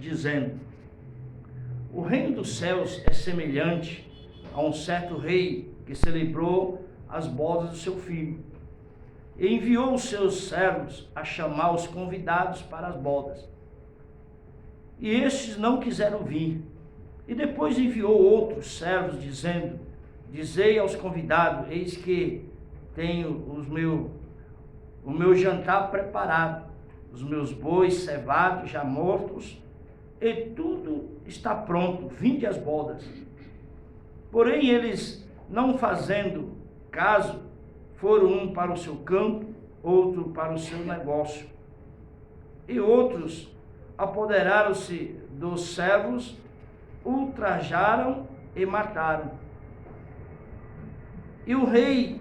dizendo: o reino dos céus é semelhante a um certo rei que celebrou as bodas do seu filho, e enviou os seus servos a chamar os convidados para as bodas. E estes não quiseram vir. E depois enviou outros servos, dizendo: dizei aos convidados, eis que tenho o meu jantar preparado, os meus bois cevados, já mortos, e tudo está pronto, vinde às bodas. Porém eles, não fazendo caso, foram um para o seu campo, outro para o seu negócio. E outros apoderaram-se dos servos, ultrajaram e mataram. E o rei,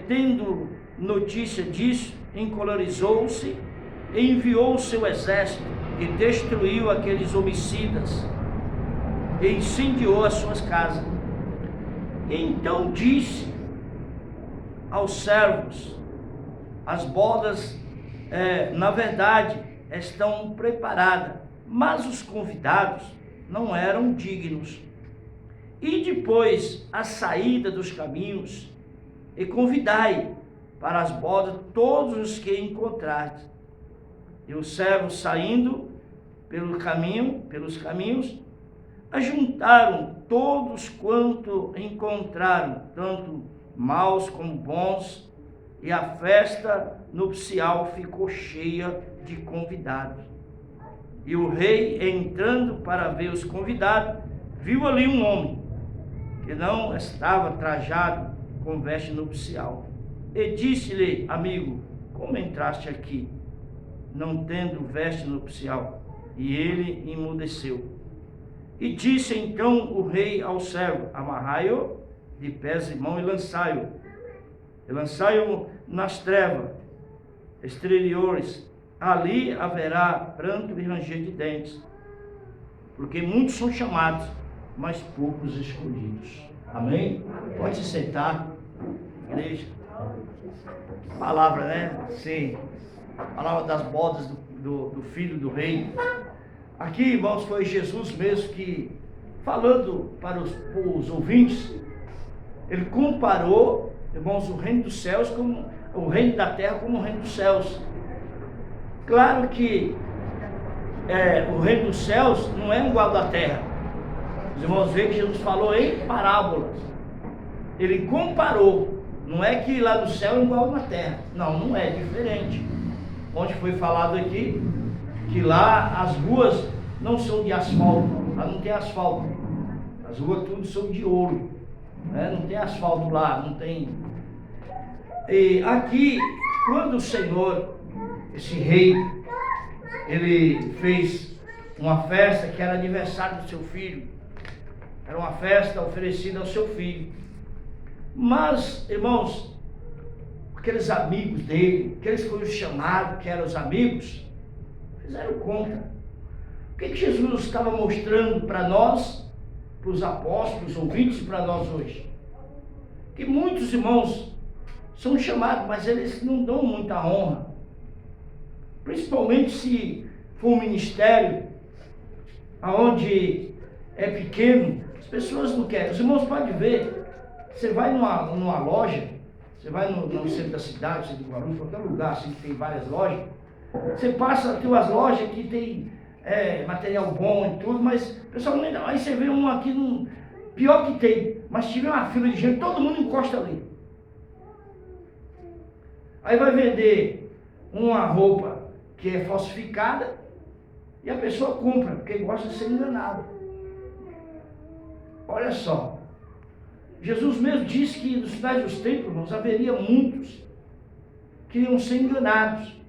tendo notícia disso, encolerizou-se e enviou o seu exército e destruiu aqueles homicidas e incendiou as suas casas. E então disse aos servos: as bodas, na verdade, estão preparadas, mas os convidados não eram dignos. E depois a saída dos caminhos, e convidai para as bodas todos os que encontrardes. E os servos, saindo pelos caminhos, ajuntaram todos quanto encontraram, tanto maus como bons, e a festa nupcial ficou cheia de convidados. E o rei, entrando para ver os convidados, viu ali um homem que não estava trajado com veste nupcial. E disse-lhe: amigo, como entraste aqui, não tendo veste nupcial? E ele emudeceu. E disse então o rei ao servo: amarrai-o de pés e mãos e lançai-o nas trevas exteriores. Ali haverá pranto e ranger de dentes, porque muitos são chamados, mas poucos escolhidos. Amém? Pode se sentar, igreja. Palavra, né? Sim. Palavra das bodas do filho do rei. Aqui, irmãos, foi Jesus mesmo que, falando para os ouvintes, ele comparou, irmãos, o reino dos céus como o reino da terra como o reino dos céus. Claro que o reino dos céus não é igual da terra. Os irmãos veem que Jesus falou em parábolas. Ele comparou. Não é que lá no céu é igual na terra. Não, não é, diferente. Onde foi falado aqui que lá as ruas não são de asfalto. Lá não tem asfalto. As ruas tudo são de ouro, né? Não tem asfalto lá, não tem. E aqui, quando o Senhor, esse rei, ele fez uma festa que era aniversário do seu filho. Era uma festa oferecida ao seu filho. Mas, irmãos, aqueles amigos dele, aqueles que foram chamados, que eram os amigos, fizeram conta. O que Jesus estava mostrando para nós, para os apóstolos, ouvintes, e para nós hoje? Que muitos irmãos são chamados, mas eles não dão muita honra. Principalmente se for um ministério onde é pequeno, as pessoas não querem. Os irmãos podem ver, você vai numa loja, você vai no centro da cidade, centro do Guarulhos, qualquer lugar assim que tem várias lojas, você passa, tem umas lojas que tem material bom e tudo, mas o pessoal não ainda. Aí você vê um aqui, pior que tem, mas se tiver uma fila de gente, todo mundo encosta ali. Aí vai vender uma roupa que é falsificada e a pessoa compra, porque gosta de ser enganado. Olha só, Jesus mesmo disse que nos finais dos tempos, irmãos, haveria muitos que iam ser enganados.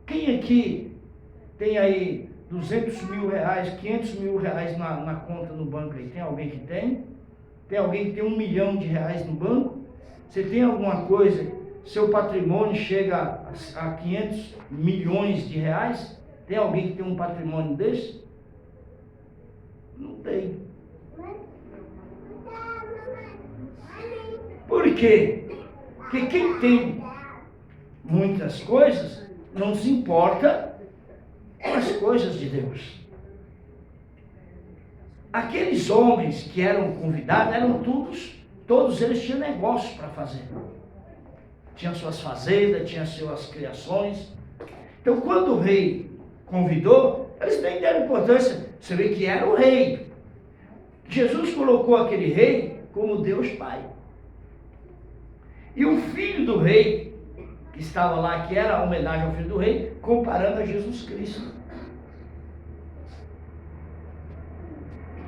Quem aqui tem aí 200 mil reais, 500 mil reais na conta no banco aí? Tem alguém que tem? Tem alguém que tem 1 milhão de reais no banco? Você tem alguma coisa, seu patrimônio chega a 500 milhões de reais? Tem alguém que tem um patrimônio desse? Não tem. Por quê? Porque quem tem muitas coisas não se importa com as coisas de Deus. Aqueles homens que eram convidados, eram todos eles tinham negócios para fazer. Tinham suas fazendas, tinham suas criações. Então, quando o rei convidou, eles nem deram importância. Você vê que era o rei. Jesus colocou aquele rei como Deus Pai. E o filho do rei, que estava lá, que era a homenagem ao filho do rei, comparando a Jesus Cristo.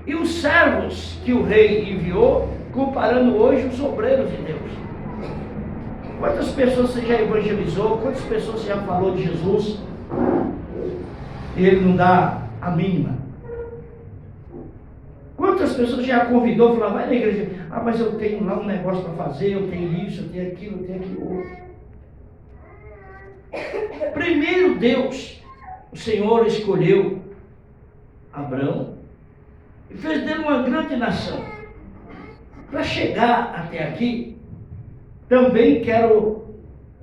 E os servos que o rei enviou, comparando hoje os obreiros de Deus. Quantas pessoas você já evangelizou? Quantas pessoas você já falou de Jesus? E ele não dá a mínima. Quantas pessoas já convidou, falou, vai na igreja, mas eu tenho lá um negócio para fazer, eu tenho isso, eu tenho aquilo outro. Primeiro Deus, o Senhor escolheu Abraão e fez dele uma grande nação. Para chegar até aqui, também quero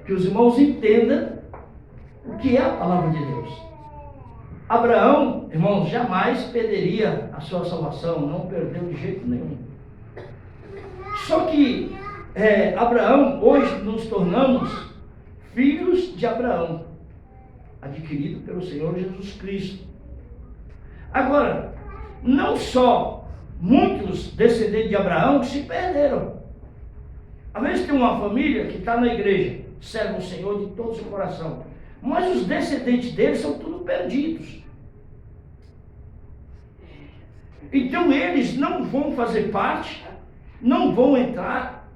que os irmãos entendam o que é a palavra de Deus. Abraão, irmãos, jamais perderia a sua salvação, não perdeu de jeito nenhum. Só que Abraão, hoje nos tornamos filhos de Abraão, adquirido pelo Senhor Jesus Cristo. Agora, não só muitos descendentes de Abraão que se perderam. Às vezes tem uma família que está na igreja, serve o Senhor de todo o seu coração, mas os descendentes deles são tudo perdidos. Então eles não vão fazer parte, não vão entrar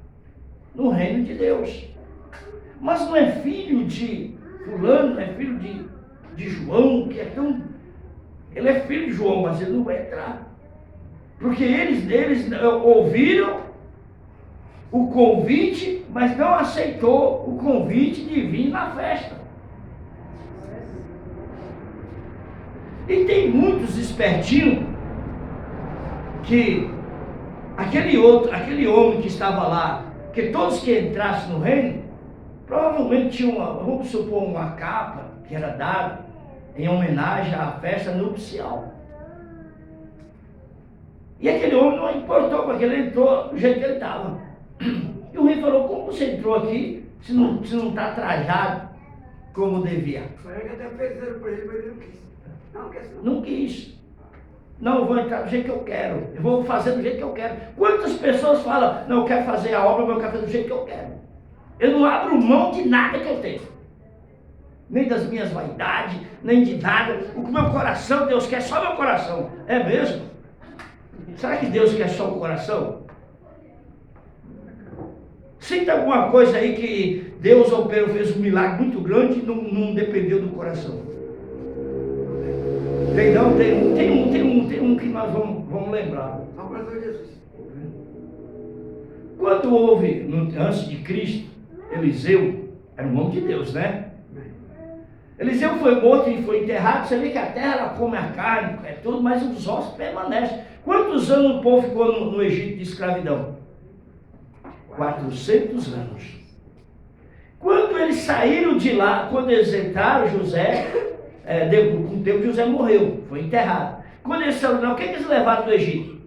no reino de Deus. Mas não é filho de fulano, não é filho de João, que é tão... Ele é filho de João, mas ele não vai entrar. Porque eles ouviram o convite, mas não aceitou o convite de vir na festa. E tem muitos espertinhos que aquele homem que estava lá, que todos que entrassem no reino, provavelmente tinha vamos supor, uma capa que era dada em homenagem à festa nupcial. E aquele homem não importou, porque ele entrou do jeito que ele estava. E o rei falou, como você entrou aqui, se não está trajado como devia? Foi que até fizeram para ele, mas ele não quis. Não quis. Não, eu vou entrar do jeito que eu quero. Eu vou fazer do jeito que eu quero. Quantas pessoas falam, não, eu quero fazer a obra, mas eu quero fazer do jeito que eu quero. Eu não abro mão de nada que eu tenho. Nem das minhas vaidades, nem de nada. O que meu coração, Deus quer só meu coração. É mesmo? Será que Deus quer só o coração? Sinta alguma coisa aí que Deus operou, fez um milagre muito grande e não dependeu do coração. Tem um que nós vamos lembrar. Quando houve, antes de Cristo, Eliseu, era um homem de Deus, né? Eliseu foi morto e foi enterrado. Você vê que a terra ela come a carne, é tudo, mas os ossos permanecem. Quantos anos o povo ficou no Egito de escravidão? 400 anos. Quando eles saíram de lá, quando eles entraram, José, com o tempo José morreu, foi enterrado. Quando eles saíram de lá, o que eles levaram do Egito?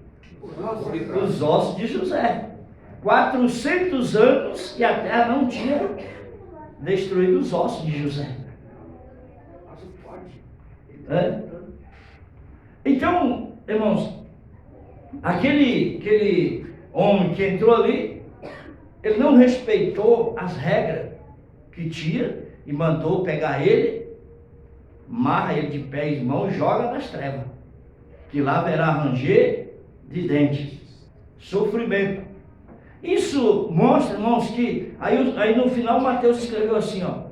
Os ossos de José. 400 anos e a terra não tinha destruído os ossos de José. Então, irmãos, aquele homem que entrou ali, ele não respeitou as regras que tinha e mandou pegar ele, amarra ele de pés e mãos e joga nas trevas, que lá haverá ranger de dentes, sofrimento. Isso mostra, irmãos, que aí no final Mateus escreveu assim, ó: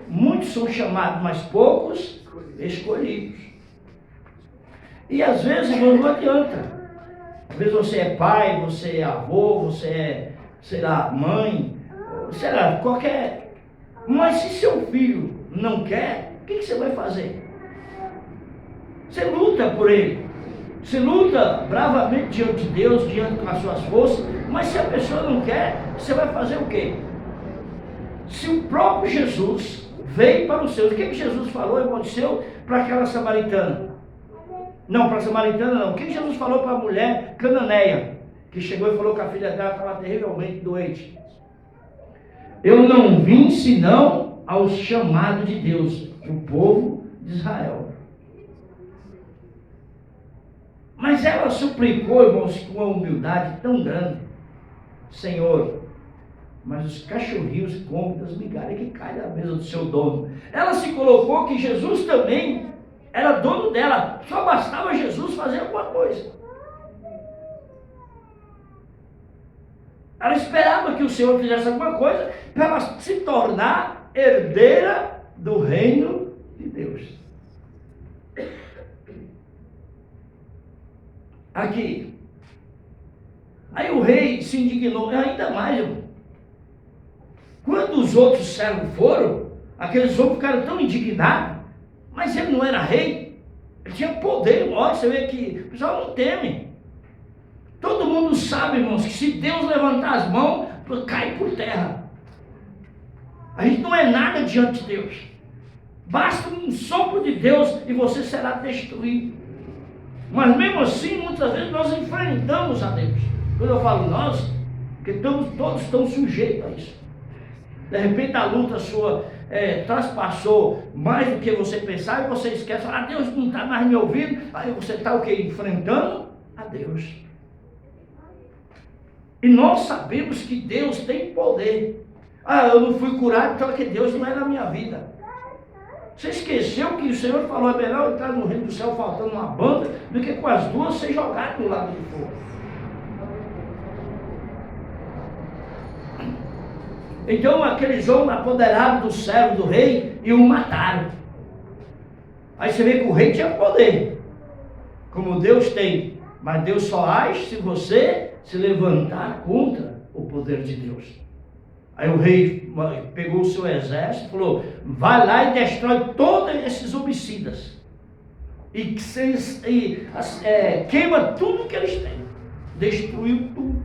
muitos são chamados, mas poucos escolhidos. E às vezes, irmão, não adianta. Às vezes você é pai, você é avô, você é, sei lá, mãe, sei lá, qualquer... Mas se seu filho não quer, o que você vai fazer? Você luta por ele. Você luta bravamente diante de Deus, diante das suas forças, mas se a pessoa não quer, você vai fazer o quê? Se o próprio Jesus veio para os seus. O que Jesus falou, aconteceu para aquela samaritana? Não, para a samaritana não. O que Jesus falou para a mulher cananeia, que chegou e falou que a filha dela estava terrivelmente doente? Eu não vim senão ao chamado de Deus, o povo de Israel. Mas ela suplicou, irmãos, com uma humildade tão grande: Senhor, mas os cachorrinhos comem das migalhas que caem da mesa do seu dono. Ela se colocou que Jesus também era dono dela, só bastava Jesus fazer alguma coisa. Ela esperava que o Senhor fizesse alguma coisa para ela se tornar herdeira do reino de Deus. Aqui. Aí o rei se indignou ainda mais, irmão. Quando os outros servos foram, aqueles homens ficaram tão indignados, mas ele não era rei, ele tinha poder. Olha, você vê que o pessoal não teme. Todo mundo sabe, irmãos, que se Deus levantar as mãos, cai por terra. A gente não é nada diante de Deus. Basta um sopro de Deus e você será destruído. Mas mesmo assim, muitas vezes nós enfrentamos a Deus. Quando eu falo nós, porque todos estão sujeitos a isso. De repente a luta sua traspassou mais do que você pensava e você esquece: Deus não está mais me ouvindo. Aí você está o quê? Enfrentando a Deus. E nós sabemos que Deus tem poder. Eu não fui curado, então é que Deus não é na minha vida. Você esqueceu que o Senhor falou: é melhor entrar no reino do céu faltando uma banda do que com as duas ser jogado do lado do fogo. Então aqueles homens apoderaram do servo do rei e o mataram. Aí você vê que o rei tinha poder, como Deus tem, mas Deus só age se você se levantar contra o poder de Deus. Aí o rei pegou o seu exército e falou: vai lá e destrói todos esses homicidas e queima tudo que eles têm. Destruiu tudo.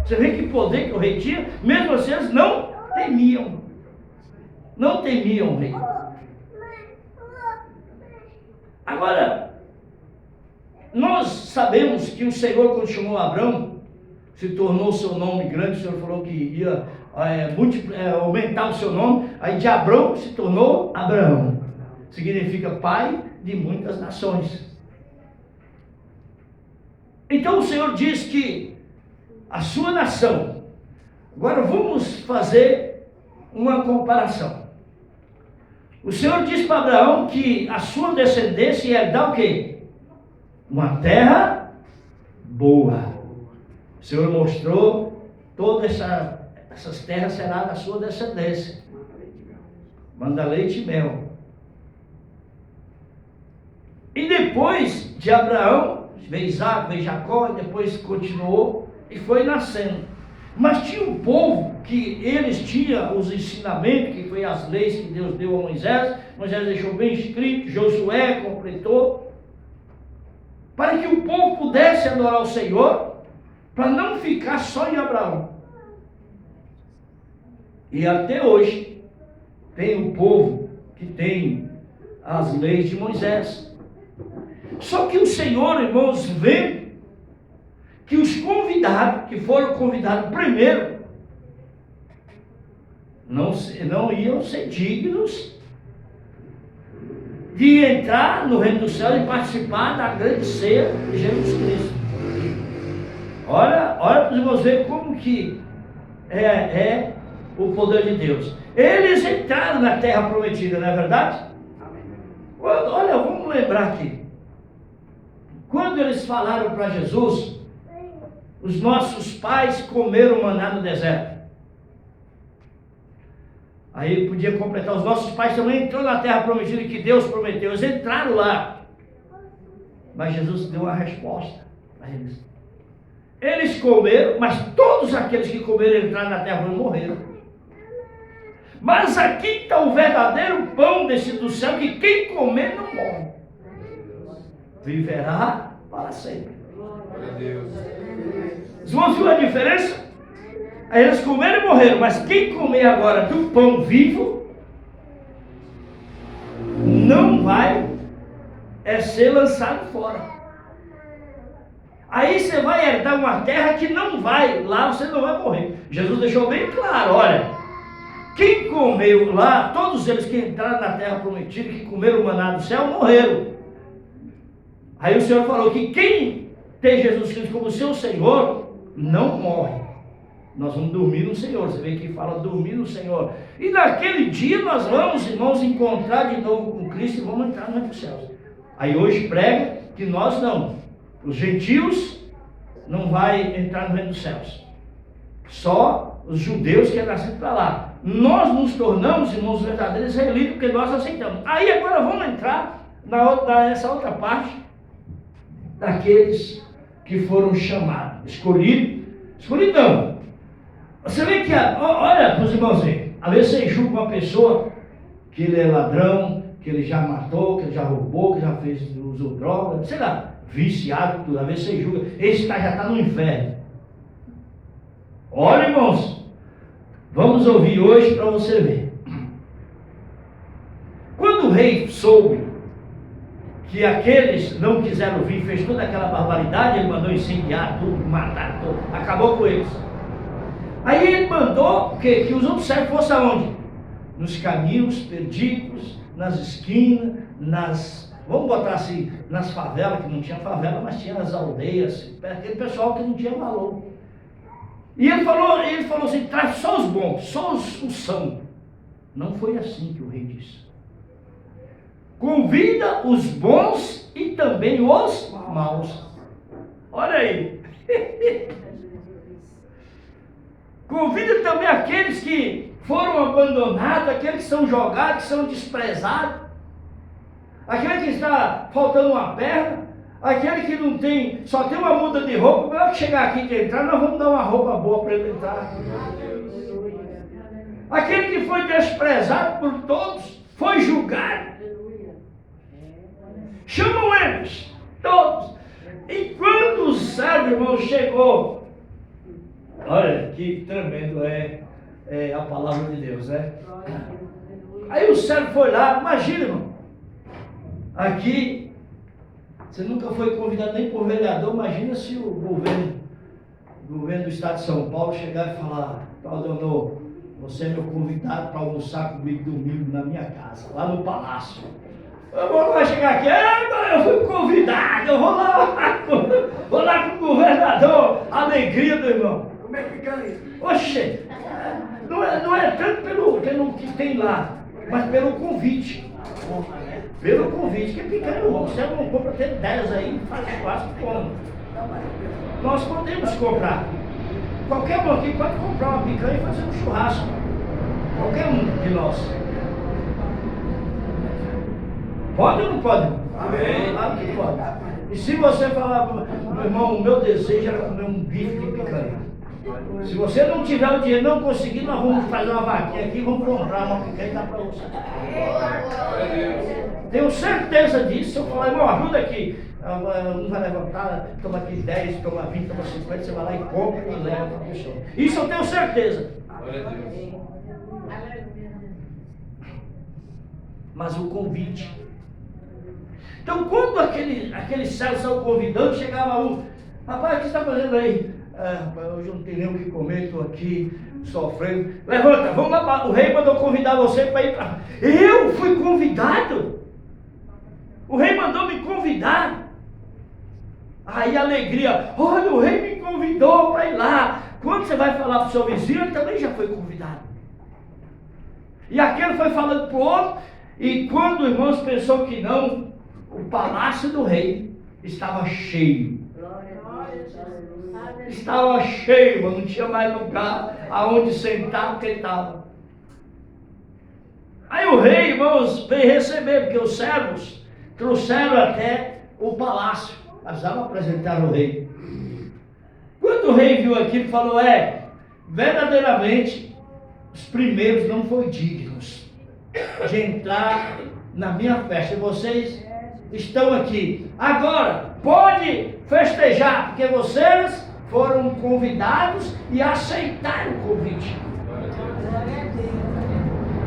Você vê que poder que o rei tinha. Mesmo assim eles não temiam. Não temiam o rei. Agora, nós sabemos que o Senhor, quando chamou Abrão, se tornou seu nome grande. O Senhor falou que ia aumentar o seu nome. Aí de Abrão se tornou Abraão. Significa pai de muitas nações. Então o Senhor diz que a sua nação. Agora vamos fazer uma comparação. O Senhor diz para Abraão que a sua descendência ia herdar o quê? Uma terra boa. O Senhor mostrou todas essas terras será da sua descendência. Manda leite e mel. E depois de Abraão, veio Isaac, veio Jacó, e depois continuou e foi nascendo. Mas tinha um povo que eles tinham os ensinamentos, que foi as leis que Deus deu a Moisés. Moisés deixou bem escrito, Josué completou, para que o povo pudesse adorar o Senhor, para não ficar só em Abraão. E até hoje tem um povo que tem as leis de Moisés. Só que o Senhor, irmãos, vê que os convidados, que foram convidados primeiro, não iam ser dignos de entrar no reino do céu e participar da grande ceia de Jesus Cristo. Olha para os irmãos verem como que é o poder de Deus. Eles entraram na terra prometida, não é verdade? Olha, vamos lembrar aqui. Quando eles falaram para Jesus: os nossos pais comeram maná no deserto. Aí ele podia completar: os nossos pais também entrou na terra prometida que Deus prometeu. Eles entraram lá. Mas Jesus deu uma resposta para eles. Eles comeram, mas todos aqueles que comeram entraram na terra morreram. Mas aqui está o verdadeiro pão descido do céu, que quem comer não morre, viverá para sempre. Os irmãos viram a diferença? Aí eles comeram e morreram, mas quem comer agora do pão vivo não vai ser lançado fora. Aí você vai herdar uma terra que não vai, lá você não vai morrer. Jesus deixou bem claro, olha, quem comeu lá, todos eles que entraram na terra prometida, que comeram o maná do céu, morreram. Aí o Senhor falou que quem tem Jesus Cristo como seu Senhor, não morre. Nós vamos dormir no Senhor. Você vê que fala dormir no Senhor. E naquele dia nós vamos, irmãos, encontrar de novo com Cristo e vamos entrar no reino dos céus. Aí hoje prega que nós não. Os gentios não vai entrar no reino dos céus. Só os judeus que é nascido para lá. Nós nos tornamos, irmãos, verdadeiros israelitas, porque nós aceitamos. Aí agora vamos entrar nessa outra parte daqueles que foram chamados. Escolhido não. Você vê que, olha para os irmãos aí, às vezes você julga uma pessoa que ele é ladrão, que ele já matou, que ele já roubou, que já usou droga, sei lá, viciado, tudo. Às vezes você julga, esse já está no inferno. Olha, irmãos, vamos ouvir hoje para você ver. Quando o rei soube que aqueles não quiseram vir, fez toda aquela barbaridade, ele mandou incendiar tudo, matar tudo, acabou com eles. Aí ele mandou que os outros servos fossem aonde? Nos caminhos perdidos, nas esquinas, vamos botar assim, nas favelas, que não tinha favela, mas tinha as aldeias, aquele pessoal que não tinha valor. E ele falou assim, traz só os bons, só os são. Não foi assim que o rei disse. Convida os bons e também os maus. Olha aí. Convida também aqueles que foram abandonados, aqueles que são jogados, que são desprezados, aquele que está faltando uma perna, aquele que não tem, só tem uma muda de roupa. Na hora que chegar aqui e entrar, nós vamos dar uma roupa boa para ele entrar. Aquele que foi desprezado por todos, foi julgado. Chamam eles, todos. E quando o servo, irmão, chegou, olha que tremendo é a palavra de Deus, né? Aí o servo foi lá, imagina, irmão, aqui, você nunca foi convidado nem por vereador, imagina se o governo do estado de São Paulo chegar e falar, Claudionor, você é meu convidado para almoçar comigo domingo na minha casa, lá no palácio. Eu vou chegar aqui, eu fui convidado, eu vou lá com o governador, alegria do irmão. Como é que fica isso? Oxe, não é tanto pelo que tem lá, mas pelo convite. Pelo convite, que picanha é bom. Você não compra até 10 aí, faz churrasco e come. Nós podemos comprar. Qualquer um aqui pode comprar uma picanha e fazer um churrasco. Qualquer um de nós. Pode ou não pode? Amém. Claro que pode. E se você falar, meu irmão, o meu desejo era comer um bife de picanha. Se você não tiver o dinheiro, não conseguir, nós vamos fazer uma vaquinha aqui, vamos comprar uma picanha e dar para você. Tenho certeza disso. Se eu falar, irmão, ajuda aqui. Um vai levantar, toma aqui 10, toma 20, toma 50, você vai lá e compra e leva para a pessoa. Isso eu tenho certeza. Mas o convite. Então, quando aqueles servos são convidando, chegava um, rapaz, o que você está fazendo aí? Rapaz, hoje eu não tenho nem o que comer, estou aqui sofrendo. Levanta, vamos lá, o rei mandou convidar você para ir para... Eu fui convidado? O rei mandou me convidar. Aí alegria, olha, o rei me convidou para ir lá. Quando você vai falar para o seu vizinho, ele também já foi convidado. E aquele foi falando para o outro, e quando, irmãos, pensou que não, o palácio do rei estava cheio. Estava cheio, não tinha mais lugar aonde sentar porque estava. Aí o rei, irmãos, veio receber, porque os servos trouxeram até o palácio. Precisavam apresentar o rei. Quando o rei viu aquilo, falou, verdadeiramente, os primeiros não foram dignos de entrar na minha festa. Vocês estão aqui. Agora, pode festejar, porque vocês foram convidados e aceitaram o convite.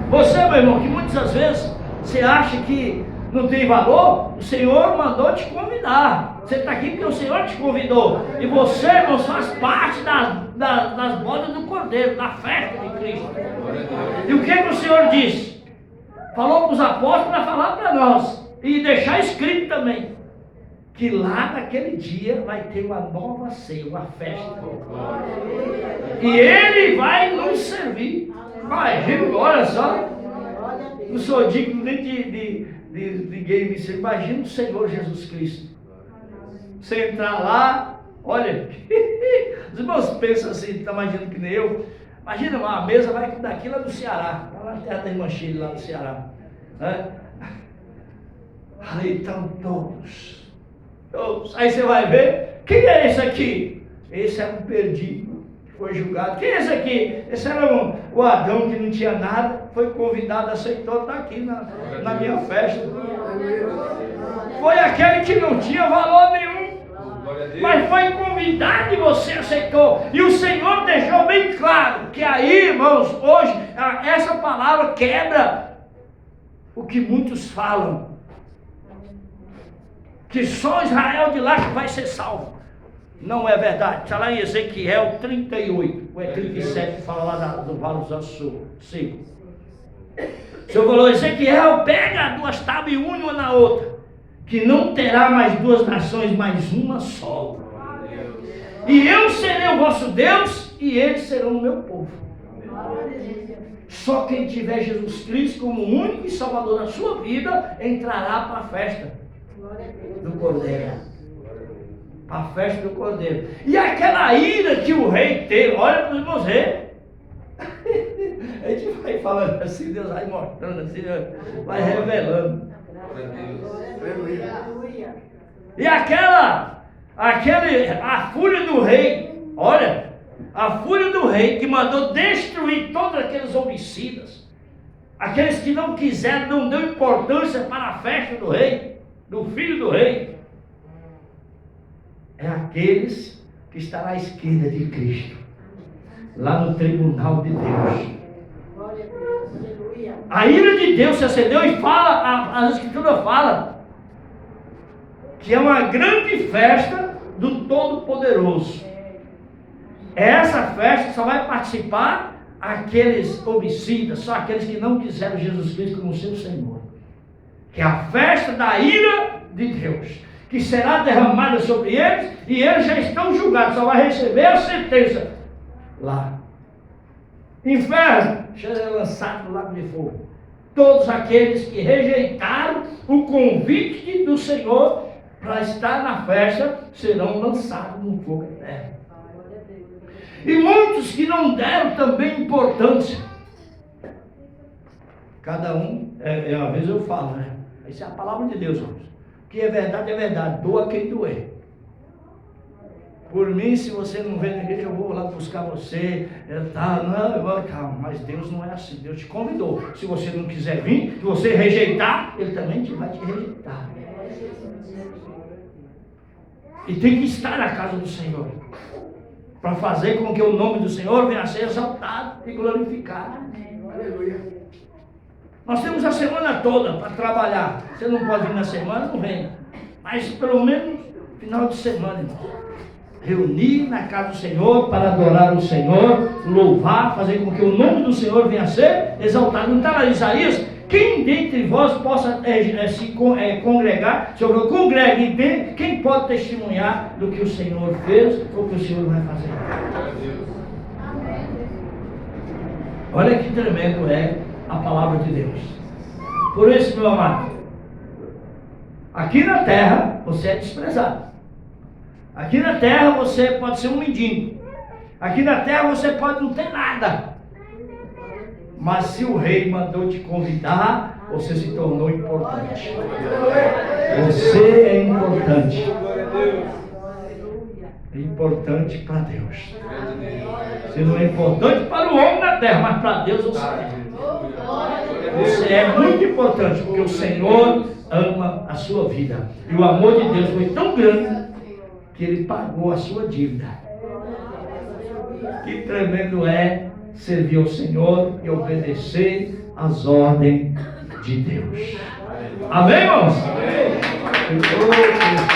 Você, meu irmão, que muitas vezes você acha que não tem valor, o Senhor mandou te convidar. Você está aqui porque o Senhor te convidou. E você, irmãos, faz parte das bodas do Cordeiro, da festa de Cristo. E o que o Senhor disse? Falou para os apóstolos para falar para nós. E deixar escrito também. Que lá naquele dia vai ter uma nova ceia, uma festa. E Ele vai nos servir. Imagina, olha só. Não sou digno nem de ninguém me servir. Imagina o Senhor Jesus Cristo. Você entrar lá, olha. Os irmãos pensam assim, está imaginando que nem eu. Imagina, uma mesa vai daqui lá do Ceará. Lá na terra da irmã Chile, lá no Ceará. Aí estão todos. Aí você vai ver, quem é esse aqui? Esse é um perdido, que foi julgado. Quem é esse aqui? Esse era o Adão que não tinha nada, foi convidado, aceitou, está aqui na minha festa. Foi aquele que não tinha valor nenhum, mas foi convidado e você aceitou. E o Senhor deixou bem claro que aí, irmãos, hoje, essa palavra quebra o que muitos falam. Que só Israel de lá que vai ser salvo. Não é verdade. Está lá em Ezequiel 38, ou é 37, que fala lá do Vale dos Ossos Secos. O Senhor falou, Ezequiel, pega duas tábuas e une uma na outra, que não terá mais duas nações, mas uma só. E eu serei o vosso Deus, e eles serão o meu povo. Só quem tiver Jesus Cristo como único e salvador da sua vida, entrará para a festa do Cordeiro. Para a festa do Cordeiro. E aquela ira que o rei teve, olha para os meus reis. A gente vai falando assim, Deus vai mostrando assim, vai revelando. E a fúria do rei, olha, a fúria do rei que mandou destruir todos aqueles homicidas, aqueles que não quiseram, não deu importância para a festa do rei, do filho do rei, é aqueles que estão à esquerda de Cristo, lá no tribunal de Deus. A ira de Deus se acendeu e fala, a Escritura fala, que é uma grande festa do Todo-Poderoso. Essa festa só vai participar aqueles homicidas, só aqueles que não quiseram Jesus Cristo como seu Senhor. Que é a festa da ira de Deus, que será derramada sobre eles, e eles já estão julgados, só vai receber a sentença lá. Inferno será lançado no lago de fogo. Todos aqueles que rejeitaram o convite do Senhor para estar na festa serão lançados no fogo eterno. E muitos que não deram também importância. Cada um, uma vez eu falo, né? Isso é a palavra de Deus, irmãos. O que é verdade, doa quem doer. Por mim, se você não vem na igreja, eu vou lá buscar você. Calma, mas Deus não é assim. Deus te convidou. Se você não quiser vir, se você rejeitar, Ele também vai te rejeitar. E tem que estar na casa do Senhor, para fazer com que o nome do Senhor venha a ser exaltado e glorificado. Aleluia. Nós temos a semana toda para trabalhar. Você não pode vir na semana, não vem. Mas pelo menos final de semana, irmão. Reunir na casa do Senhor para adorar o Senhor, louvar, fazer com que o nome do Senhor venha a ser exaltado. Não está lá em Isaías? Quem dentre vós possa se congregar, Senhor, congregue e vê quem pode testemunhar do que o Senhor fez ou que o Senhor vai fazer. Olha que tremendo é a palavra de Deus. Por isso, meu amado, aqui na terra você é desprezado. Aqui na terra você pode ser um mendigo. Aqui na terra você pode não ter nada. Mas se o rei mandou te convidar, você se tornou importante. Você é importante. É importante para Deus. Você não é importante para o homem na terra, mas para Deus você é. Você é muito importante, porque o Senhor ama a sua vida. E o amor de Deus foi tão grande que Ele pagou a sua dívida. Que tremendo é servir ao Senhor e obedecer às ordens de Deus. Amém, irmãos? Amém. Oh,